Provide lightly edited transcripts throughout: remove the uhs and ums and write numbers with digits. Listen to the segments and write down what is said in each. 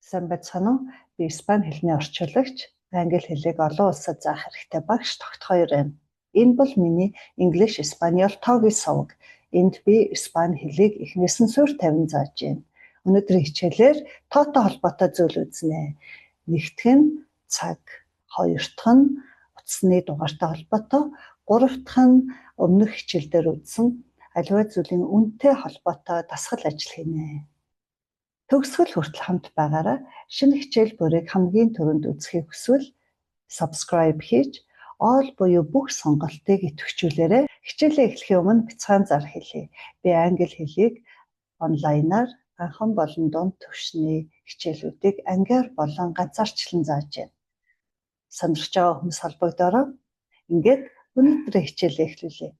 Сайн байцгаана уу? Би Испани хэлний орчуулагч, англи хэлийг олон улсад заах хэрэгтэй багш тогт хоёр байна. Энэ бол миний English Espanol TOEFL суваг. Энд би Испани хэлийг эхнээс нь суурь тавин зааж байна. Өнөөдрийн хичээлээр тоотой холбоотой зүйл үзнэ. Нэгдүгээр нь цаг, хоёр дахь нь утасны дугаартай холбоотой, гурав дахь нь өмнөх хичээлдэр үзсэн аливаа зүйлийн үнэтэй холбоотой дасгал ажил хийнэ. Төгсгөл хүртэл хамт байгаарай. Шинэ хичээл бүрийг хамгийн түрүүнд үзэхийг хүсвэл subscribe хийж all буюу бүх сонголтыг идэвхжүүлээрэй. Хичээлээ эхлэхийн өмнө бяцхан зар хэлье. Би англи хэлийг онлайнаар анхан болон дунд түвшний хичээлүүдийг ангиар болон ганцаарчлан зааж байна. Сонирхож байгаа хүмүүс холбогдоорой. Ингээд өнөөдрийн хичээлээ эхлүүлье.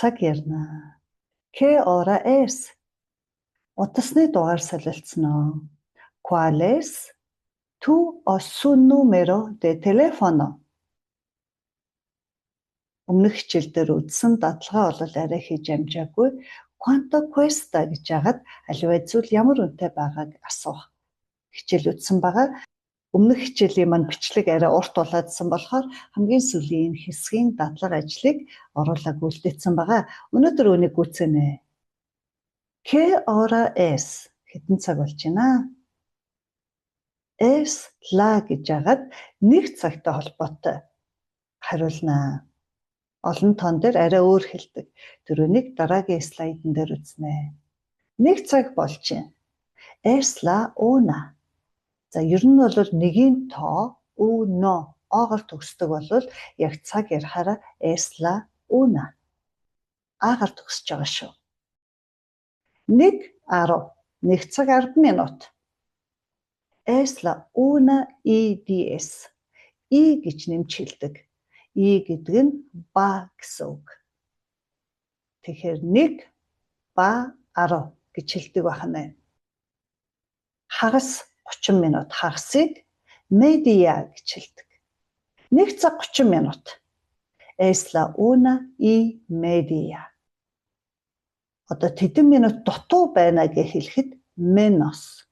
Цаг ярина. ¿Qué hora es? Утасны дугаар солилцсноо. ¿Cuál es tu o su número de teléfono? Өмнөх хичээлдэр үзсэн дадлагаа бол арай хийж амжаагүй. ¿Cuánto cuesta гэж яагаад аливаа зүйл ямар үнэтэй байгааг асуух. Хичээл үзсэн байгаа. Өмнөх хичээлийн маань бичлэг арай урт болоодсан болохоор хамгийн сүүлийн хэсгийн дадлага ажлыг оруулаад үлдээсэн байгаа. Өнөөдөр үнийг гүйцэнэ. ¿Qué hora es? Хэдэн цаг болж байна? Es la гэж яагаад нэг цагтай холбоотой хариулна. Олон тоон дээр арай өөр хэлдэг. Тэрүүнийг дараагийн слайдн дээр үзнэ. Нэг цаг болж байна. Es la una. За ер нь бол нэгийн тоо uno оогоор төгсдөг бол яг цаг ярихаараа es la una агаар төгсөж байгаа шүү. 1:10 цаг 10 минут. Es la 1:10. И гэж нэмж хэлдэг. И гэдэг нь ба гэсэн үг. Тэгэхээр 1 ба 10 гэж хэлдэг байна. Хагас 30 минут. Хагасыг media гэж хэлдэг. 1 цаг 30 минут. Es la 1:30. Одоо тэдэн минут дутуу байна гэж хэлэхэд menos.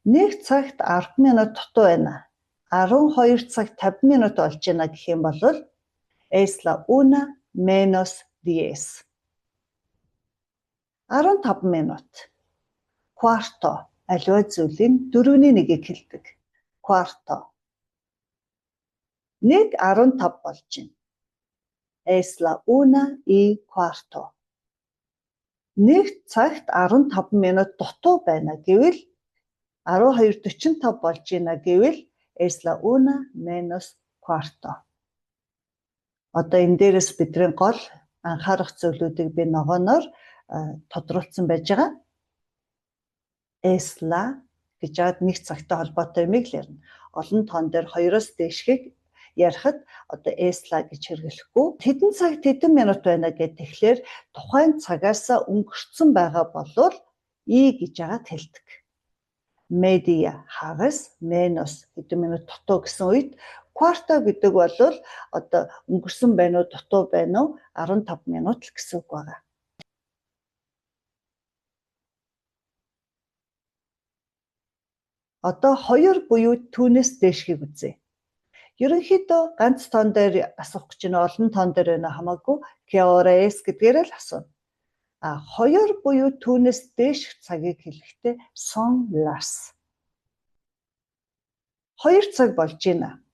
1 цагт 10 минут дутуу байна. 12 цаг 50 минут болж байна гэх юм бол es la 1:10. 15 минут. Quarto аливаа зүйлийн 4/1-ийг хэлдэг. Quarto. 1:15 болж байна. Es la 1:15. 1 цагт 15 минут дутуу байна гэвэл 12:45 болж байна гэвэл es la 1:15. Одоо энэ дээрээс бидний гол анхаарах зүйлүүдийг би ногооноор тодруулсан байж байгаа. Es la гэж яад нэг цагтай холбоотой юмыг л ярина. Олон тоон дээр 2-оос дээшгийг ярихад одоо es la гэж хэрэглэхгүй. Тэдэн цаг тэдэн минут байна гэд тэгэхээр тухайн цагаас өнгөрцөн байгаа болвол и гэж яагаад хэлдэг. Media хагас, menos хэдэн минут дутуу гэсэн үед quarto гэдэг бол одоо өнгөрсөн байна уу, дутуу байна уу 15 минут л гэсэн үг байгаа. Одоо 2 буюу түүнээс дээшгийг үзье. Ерөнхийдөө ганц тоон дээр асуух гэж байна, олон тоон дээр байна хамаагүй. ¿Qué hora es гэдгээр л асууна. 2 буюу түүнээс дээш цагийг хэлэхдээ son las. 2 цаг болж байна.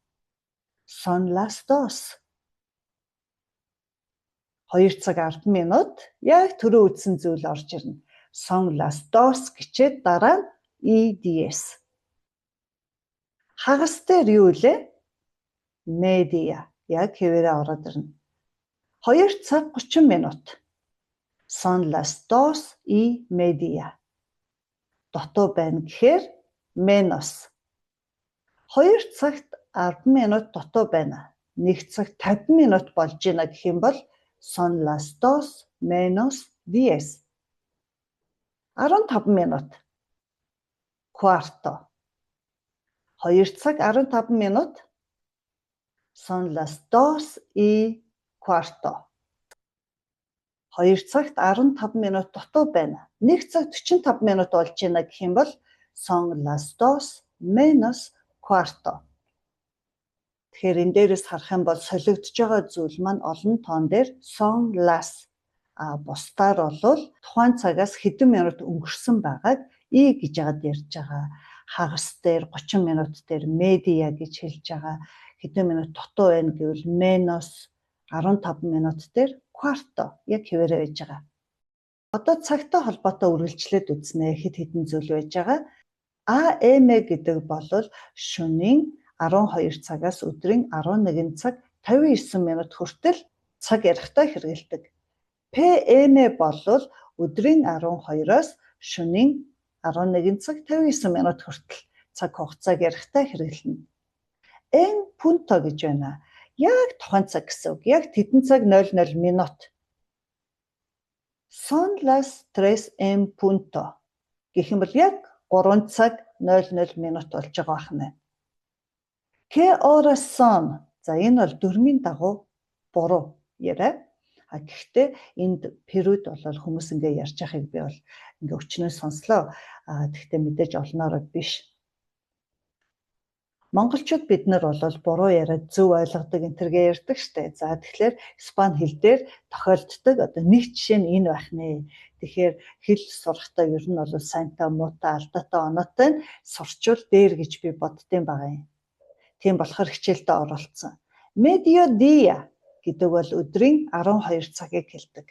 Son las 2. 2 цаг 10 минут яг түрүү үзсэн зүйл орж ирнэ. Son las 2 гэчээд дараа нь EDS. Хагас дээр юу вэ? Media. Яг хэвээрээ ороод ирнэ. 2 цаг 30 минут. Son las 2:30. Дутуу байна гэхээр menos. 2 цагт 10 минут дутуу байна. 1 цаг 50 минут болж байна гэх юм бол son las 2:10. 15 минут. Quarto. 2 цаг 15 минут. Son las 2:15. 2 цагт 15 минут дутуу байна. 1 цагт 45 минут болж байна гэх юм бол son las 2 menos cuarto. Тэгэхээр энэ дээрээс харах юм бол солигдож байгаа зүйл маань олон тоон дээр son las бусдаар бол тухайн цагаас хэдэн минут өнгөрсөн байгааг гэж яагаад ярьж байгаа. Хагас дээр 30 минут дээр media гэж хэлж байгаа. Хэдэн минут дутуу байна гэвэл menos 15 минут дээр quarto яг хэвээрээ байж байгаа. Одоо цагтай холбоотой үргэлжлээд үзнэ хэд хэдэн зүйл байж байгаа. AM гэдэг бол шөнийн 12 цагаас өдрийн 11 цаг 59 минут хүртэл цаг ярихдаа хэрэгэлдэг. PM бол өдрийн 12-оос шөнийн 11 цаг 59 минут хүртэл цаг хугацааг ярихдаа хэрэглэнэ. En punto гэж байна. Яг тухайн цаг гэсэн үг. Яг тэдэн цаг 00 минут. Son las 3 en punto. Гэх юм бол яг 3 цаг 00 минут болж байгаа байна. ¿Qué horas son? За энэ бол дөрмийн дагуу буруу яриа. Гэхдээ энд период бол хүмүүс ингээ ярьж байгааг би бол ингээ өчнөө сонслоо. Гэхдээ мэдээж олноороо биш. Монголчууд бид нар бол буруу яриад зөв ойлгодог энтергээ ярьдаг штэ. За тэгэхээр испани хэл дээр тохиолддог одоо нэг жишээ нь энэ байх нэ. Тэгэхээр хэл сурахдаа ер нь бол сайнтай муутай алдаатай оноотой нь сурчвал дээр гэж би боддtiin байгаа юм. Тийм болохоор хичээлдээ оролцсон. Mediodía гэдэг бол өдрийн 12 цагийг хэлдэг.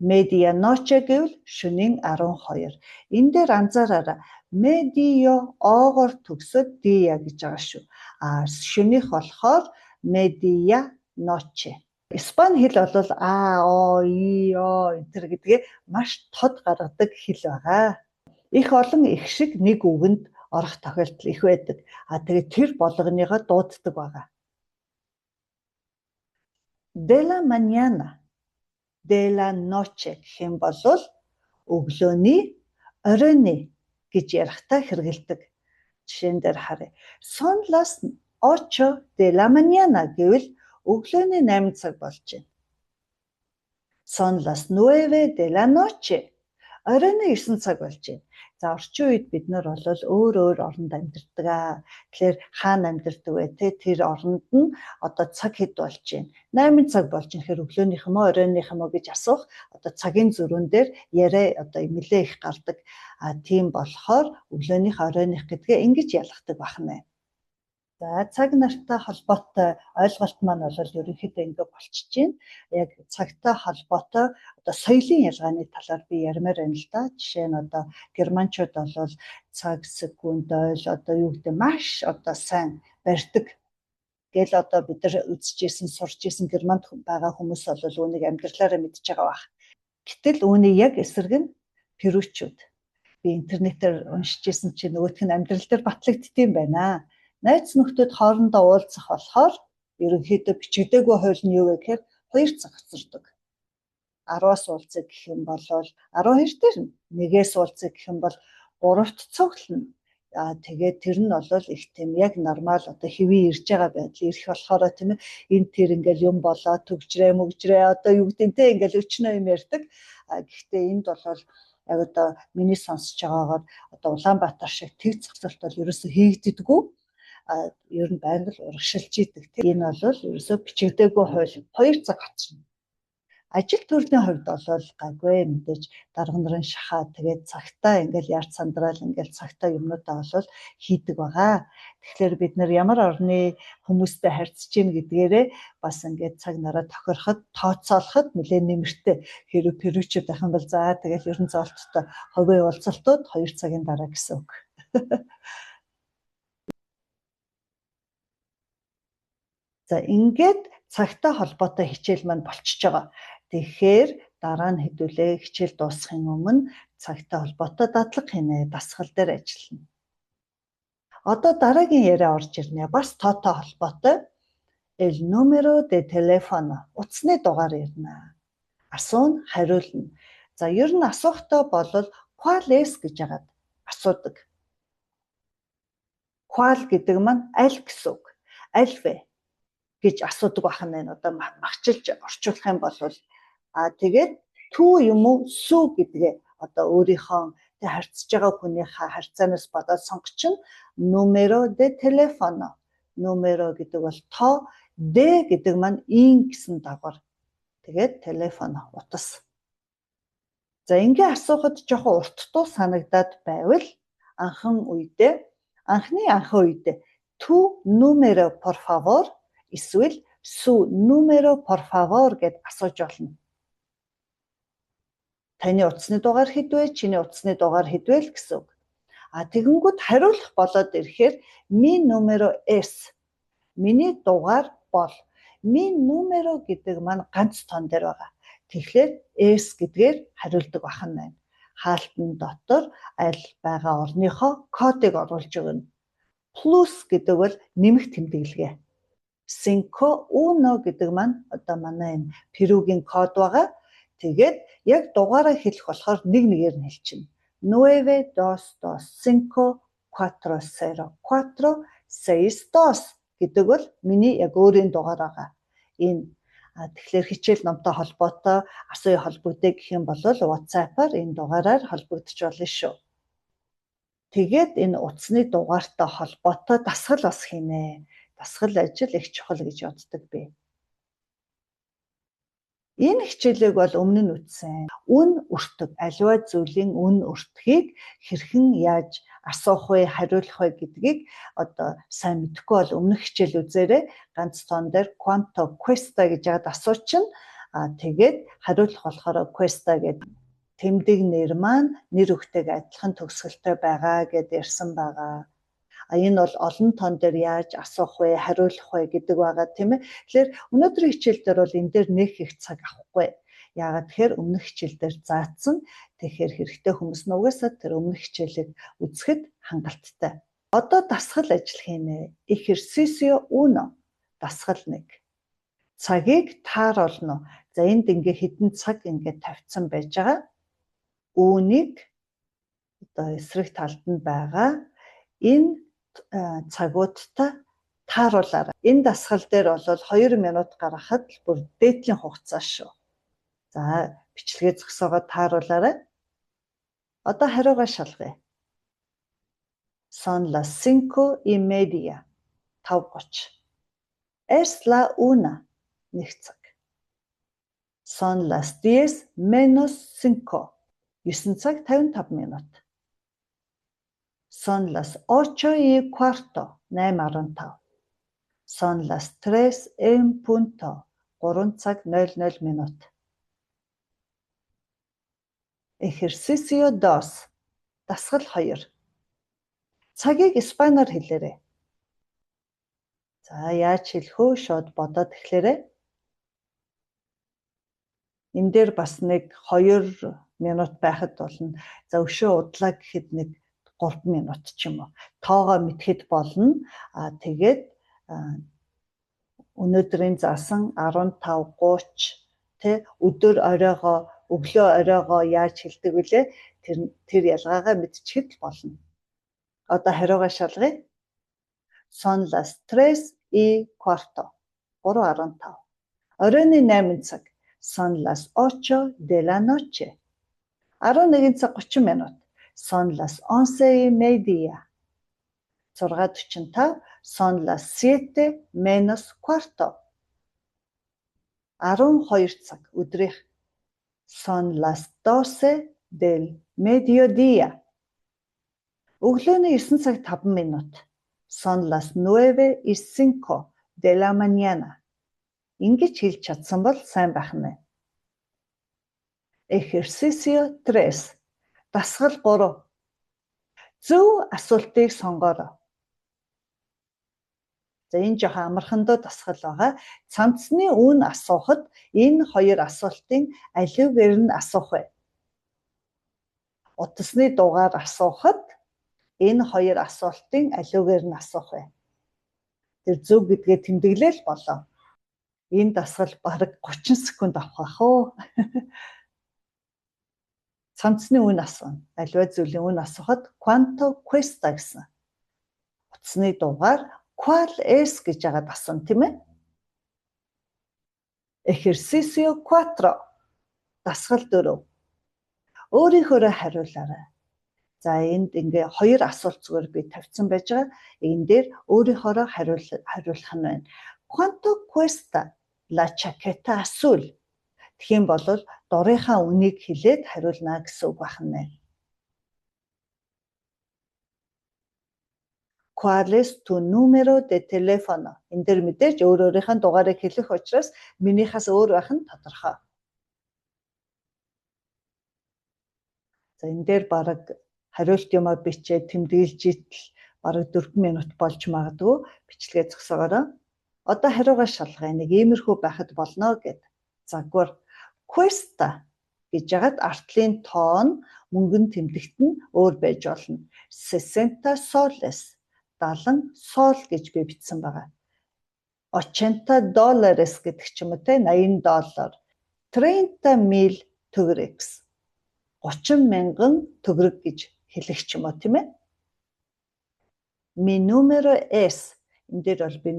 Medianoche гэвэл шөнийн 12. Энэ дээр анзаараарай. Medio оогоор төгсөд dia гэж байгаа шүү. Шөнийх болохоор medianoche. Испани хэл бол о, и, о энэ гэдгээ маш тод гаргадаг хэл байгаа. Их олон их шиг нэг үгэнд орох тохиолдол их байдаг. Тэгээд тэр болгоныгоо дууддаг байгаа. De la mañana, de la noche гэх юм бол өглөөний, оройны гэж ярихдаа хэрэгэлдэг. Жишээн дээр харъя. Son las 8 de la mañana гэвэл өглөөний 8 цаг болж байна. Son las 9 de la noche. Оройны 9 цаг болж байна. За орчин үед бид нар бол өөр оронд амьдардаг. Тэгэхээр хаана амьдардаг вэ те? Тэр оронд нь одоо цаг хэд болж байна? 8 цаг болж байна. Тэгэхээр өглөөнийх юм уу, оройных юм уу гэж асуух. Одоо цагийн зөрүүн дээр яриа одоо нэлээ их гардаг. Тийм болохоор өглөөнийх, оройных гэдгээ ингэж ялгадаг байна. За цаг нартай холбоотой ойлголт маань бол ерөнхийдөө ингэ болчихж байна. Яг цагтай холбоотой одоо соёлын ялгааны талаар би ярмаар байна л да. Жишээ нь одоо германчууд бол цаг, секунд, ойл одоо юу гэдэг маш одоо сайн барьдаг. Гэл одоо бид нар үзчихсэн, сурчижсэн германд байгаа хүмүүс бол үүнийг амьдралаараа мэдж байгаа бах. Гэтэл үүний яг эсрэг нь перучууд. Би интернетээр уншижсэн чинь нөгөөх нь амьдрал дээр батлагддсан байна. Найз нөхдөд хоорондоо уулзах болохоор ерөнхийдөө бичигдээгүй хууль нь юу вэ гэхээр 2 цаг хоцордог. 10-аас уулзах гэх юм бол 12 дээр нь 1-ээс уулзах гэх юм бол 3-т цуглана. Тэгээд тэр нь бол их тийм яг нормал одоо хэвээ ирж байгаа байдал ирэх болохоор тийм ээ энэ тэр ингээл юм болоо төгжрээ мөгжрээ одоо юу гэдэг те ингээл өчнөө юм ярьдаг. Гэхдээ энд бол яг одоо миний сонсож байгаагаар одоо Улаанбаатар шиг тэг зохицолт бол ерөөсөө хийгддэггүй. Ер нь байнга л урагшилж идэг тийм. Энэ бол ерөөсөө бичигдээгүй хууль 2 цаг хоцорно. Ажил төрлийн хувьд бол гайгүй мэдээж дарга нарын шахаа тэгээд цагтаа ингээл яарч сандраал ингээл цагтаа юмнуудаа бол хийдэг байгаа. Тэгэхээр бид нар ямар орны хүмүүстэй харьцаж гин гэдгээрээ бас ингээд цаг нараа тохироход тооцоолоход нэлээд нэмэртэй. Хэрэв перучуд байх юм бол за тэгэл ерөн зоолттой хувийн уулзалтууд 2 цагийн дараа гэсэн үг. За ингээд цагтай холбоотой хичээл маань болчихж байгаа. Тэгэхээр дараа нь хэдүүлээ хичээл дуусахын өмнө цагтай холбоотой дадлага хийнэ, дасгал дээр ажиллана. Одоо дараагийн яриа орж ирнэ. Бас тоотой холбоотой el número de teléfono утасны дугаар ярина. Асуун хариулна. За ер нь асуухтаа бол ¿cuál es гэж яагаад асуудаг. ¿Cuál гэдэг маань аль гэсэн үг. Аль вэ гэж асуудаг байх нь одоо махчилж орчуулах юм бол Тэгээд түү юм уу сүү гэдгээ одоо өөрийнхөө харьцаж байгаа хүнийхээ харьцаанаас бодоод сонгочихно. Numero de telefono. Numero гэдэг бол тоо, de гэдэг маань ин гэсэн дагавар. Тэгээд телефон утас. За ингээ асуухад жоохон урттуу санагдаад байвал анхны үедээ tu numero por favor эсвэл su numero por favor гэд асууж болно. Таны утасны дугаар хэд вэ? Чиний утасны дугаар хэд вэ гэсэн үг. Тэгэнгүүт хариулах болоод ирэхээр mi numero es. Миний дугаар бол. Mi numero гэдэг маань ганц тоон дээр байгаа. Тэгэхээр es гэдгээр хариулдаг бахан байна. Хаалтан дотор аль байгаа орныхоо кодыг оруулж өгнө. Plus гэдэг бол нэмэх тэмдэглэгээ. Cinco uno гэдэг маань одоо манай энэ Перугийн код байгаа. Тэгээд яг дугаараа хэлэх болохоор нэг нэгээр нь хэлчихнэ. 9 2 2 5 4 0 4 6 2 гэдэг бол миний яг өөрийн дугаар байгаа. Энэ тэгэхээр хичээл номтой холбоотой асууя холбогдъё гэх юм бол WhatsApp-аар энэ дугаараар холбогдож болно шүү. Тэгээд энэ утасны дугаартай холбоотой дасгал бас хийнэ. Дасгал ажил их чухал гэж боддог би. Энэ хичээлийг бол өмнө нь үтсэн. Үн өртөг, аливаа зүйлийн үн өртгийг хэрхэн яаж асуух вэ, хариулах вэ гэдгийг одоо сайн мэдэхгүй бол өмнөх хичээл үзээрэй. Ганц тоон дээр quanto cuesta гэж яад асуучин. Тэгээд хариулах болохоор cuesta гэдэг тэмдэг нэр маань нэр өгтэйг адилхан төгсгөлтэй байгаа гэдээ ярьсан байгаа. Энэ бол олон тоон дээр яаж асуух вэ, хариулах вэ гэдэг байгаа тийм ээ. Тэгэхээр өнөөдрийн хичээл дээр бол энэ дээр нэг их цаг авахгүй. Яагаад тэгэхээр өмнөх хичээл дээр заасан. Тэгэхээр хэрэгтэй хүмүүс нь угаасаа тэр өмнөх хичээлийг үзэхэд хангалттай. Одоо дасгал ажил хийнэ. Ejercicio 1. Дасгал 1. Цагийг тааруулна. За энд ингээ хэдэн цаг ингээ тавьсан байж байгаа. Үүнийг одоо эсрэг талд нь байгаа энэ цагуудтай тааруулаарай. Энэ дасгал дээр бол 2 минут гаргахад бүр дээдлийн хугацаа шүү. За бичлэгээ зогсоогоод тааруулаарай. Одоо хариугаа шалгая. Son las 5:30. 5:30. Es la 1. 1 цаг. Son las 10 menos 5. 9 цаг 55 минут. Son las 8:15. 8:15. Son las 3 en punto. 3 цаг 00 минут. Ejercicio 2. Дасгал 2. Цагийг испаниар хэлээрэй. За яаж хэлэх вэ? Шууд бодоод эхлээрэй. Энэ дээр бас нэг 2 минут байхад болно. За өшөө удлаа гэхэд нэг 3 минут ч юм уу. Тоогоо мэдхэд болно. Тэгээд өнөөдрийн заасан 15:30 тэ өдөр оройгоо өглөө оройгоо яаж хэлдэг вүлээ? Тэр ялгаагаа мэдчихэд болно. Одоо хариугаа шалгая. Son las 3:15. 3:15. Оройны 8 цаг. Son las 8 de la noche. 11 цаг 30 минут. Son las 11:30. 6:45. Son las 7 menos cuarto. 12 цаг өдрийнх. Son las 12 del mediodía. Өглөөний 9 цаг 5 минут. Son las 9:05 de la mañana. Ингэж хэлж чадсан бол сайн байх нь. Ejercicio 3. Дасгал 3. Зөв асуултыг сонгоорой. За энэ жоохон амархандуу дасгал байгаа. Цамцны үн асуухад энэ хоёр асуултын аливаар нь асуух вэ? Утасны дугаар асуухад энэ хоёр асуултын аливаар нь асуух вэ? Тэр зөв гэдгээ тэмдэглээл болоо. Энэ дасгал бараг 30 секунд авах уу? Цамцны үн асууна. Аливаа зүйлийн үн асуухад quanto cuesta гэсэн. Утасны дугаар ¿cuál es гэж яагаад асууна тийм ээ? Ejercicio 4. Дасгал 4. Өөрийнхөө хариулаарай. За энд ингээ хоёр асуулт зүгээр би тавьсан байж байгаа. Энэ дээр өөрийнхөө хариулах нь байна. Quanto cuesta la chaqueta azul? Тэгэх юм бол дурынхаа үнийг хэлээд хариулна гэсэн үг байна. ¿Cuál es tu número de teléfono? Энэ дээр мэдээж өөрийнхөө дугаарыг хэлэх учраас минийхээс өөр байх нь тодорхой. За энэ дээр бараг хариулт юмаа бичээд тэмдэглэж итл бараг 4 минут болж магадгүй бичлэгээ зогсоогоорой. Одоо хариугаа шалгая. Нэг иймэрхүү байхад болно гэд. Загвар cuesta гэж яагаад артлын тоон мөнгөн тэмдэгт нь өөр байж болно. 60 soles 70 сол гэж би бичсэн байгаа. $80 гэдэг ч юм уу те $80. 30,000 tugrex 30,000 төгрөг гэж хэлэх ч юм уу тийм ээ. Mi numero es энэ дээр бол би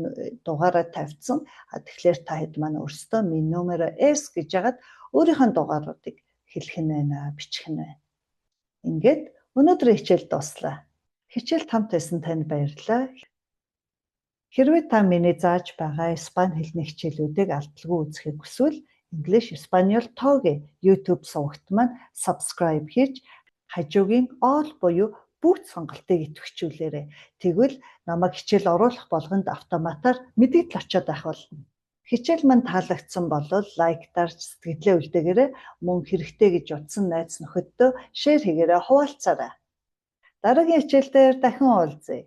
дугаараа тавьсан. Тэгэхээр та хэд маань өөрсдөө mi numero es гэж яагаад өөрийнхөө дугааруудыг хэлэх нь байна, бичих нь байна. Ингээд өнөөдрийн хичээл дуслаа. Хичээл тамт байсан танд баярлалаа. Хэрвээ та миний зааж байгаа Испани хэлний хичээлүүдийг алдалгүй үзэхийг хүсвэл English Espanol Talk-ийн YouTube сувагт маань subscribe хийж хажуугийн all буюу бүгд сонголтыг идэвхжүүлээрэй. Тэгвэл намайг хичээл оруулах болгонд автоматар мэдээлэл очиод байх болно. Хичээл маань таалагдсан бол лайктаар сэтгэлээ үлдээгээрэй. Мөн хэрэгтэй гэж утсан найз нөхөддөө шеэр хийгээрэй, хуваалцаарай. Дараагийн хичээл дээр дахин уулзъя.